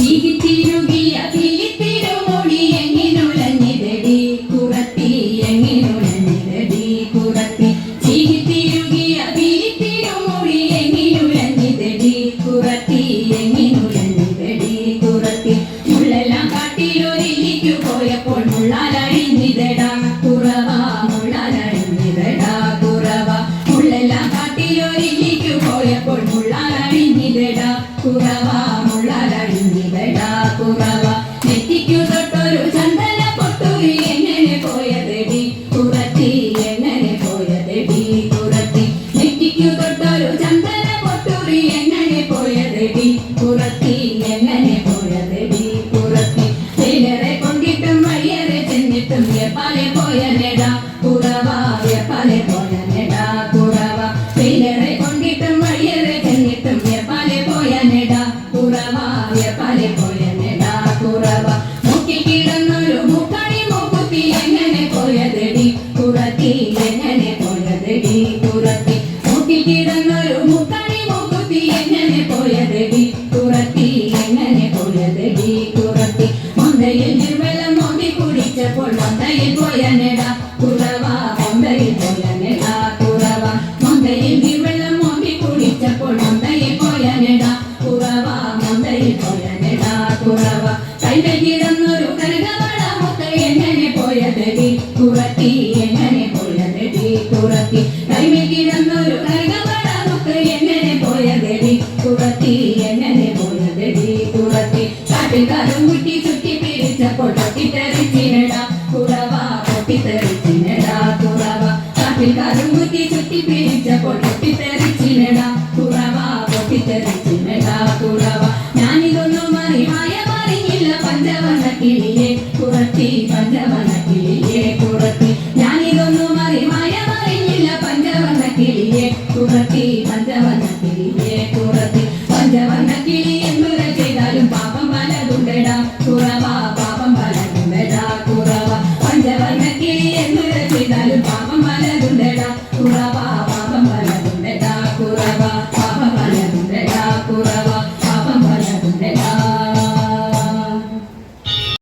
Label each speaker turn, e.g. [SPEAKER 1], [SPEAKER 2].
[SPEAKER 1] ചീകിത്തിരുകിയ കിളിത്തിരുമുടി എങ്ങിനുലഞ്ഞിതടി കുറത്തി എങ്ങിനുലഞ്ഞിതടി കുറത്തി ചീകിത്തിരുകിയ കിളിത്തിരുമുടി എങ്ങിനുലഞ്ഞിതടി കുറത്തി എങ്ങിനുലഞ്ഞിതടി കുറത്തി മുള്ളെല്ലാം കാട്ടിലൊരിലിക്കു പോയപ്പോൾ മുള്ളാലഴിഞ്ഞിതടാ കുറവ മുള്ളാലഴിഞ്ഞിതടാ കുറവ മുള്ളെല്ലാം കാട്ടിലൊരിലിക്കു പോയപ്പോൾ മുള്ളാലഴിഞ്ഞിതടാ കുറവ മുള്ളാലഴിഞ്ഞിതടാ കുറവ നെറ്റിക്കു തൊട്ടൊരു ചന്ദന പൊട്ടുരി എങ്ങനെ പോയതെടി കുറത്തി എങ്ങനെ പോയതെടി കുറത്തി നെറ്റിക്കു തൊട്ടൊരു ചന്ദന പൊട്ടുരി എങ്ങനെ പോയതെടി കുറത്തി എങ്ങനെ പോയതെടി കുറത്തി തേനറെ കൊണ്ടിട്ടും വഴിയേറെ ചെന്നിട്ടും എപ്പാലെ പോയനെടാ കുറവ എപ്പാലെ പോയനെടാ കുറവ തേനറെ കൊണ്ടിട്ടും വഴിയേറെ ചെന്നിട്ടും എപ്പാലെ പോയനെടാ കുറവ എപ്പാലെ പോയനെടാ കുറവ മുക്കി കിടന്നൊരു മുക്കണി മൂക്കുത്തി എങ്ങനെ പോയതെടി കുറത്തി എങ്ങനെ പോയതെടി കുറത്തി മുക്കി കിടന്നൊരു മുക്കണി മൂക്കുത്തി എങ്ങനെ പോയതെടി കുറത്തി എങ്ങനെ പോയതെടി കുറത്തി മൊന്തയിൽ നിർവെള്ളം മോന്തി കുടിച്ചപ്പോൾ മൊന്തയിൽ പോയനെടാ കുറവ മൊന്തയിൽ പോയനെടാ കുറവ മൊന്തയിൽ നിർവെള്ളം മോന്തി കുടിച്ചപ്പോൾ മൊന്തയിൽ പോയനെടാ കുറവ മൊന്തയിൽ പോയനെടാ കുറവ കൈമേൽ കിടന്നൊരു കനകവള മുത്ത് എങ്ങനെ പോയതെടി കുറത്തി എങ്ങനെ പോയതെടി കുറത്തി കൈമേൽ കിടന്നൊരു കനകവള മുത്ത് എങ്ങനെ പോയതെടി കുറത്തി എങ്ങനെ പോയതെടി കുറത്തി കാട്ടിക്കാരും കുട്ടി ചുറ്റി പിടിച്ചപ്പോൾ പൊട്ടിത്തെറിച്ചിനെടാ കുറവ പൊട്ടിത്തെറിച്ചിനെടാ കുറവ കാട്ടിക്കാരും കുട്ടി ചുറ്റി പിടിച്ചപ്പോൾ പൊട്ടിത്തെറിച്ചിനെടാ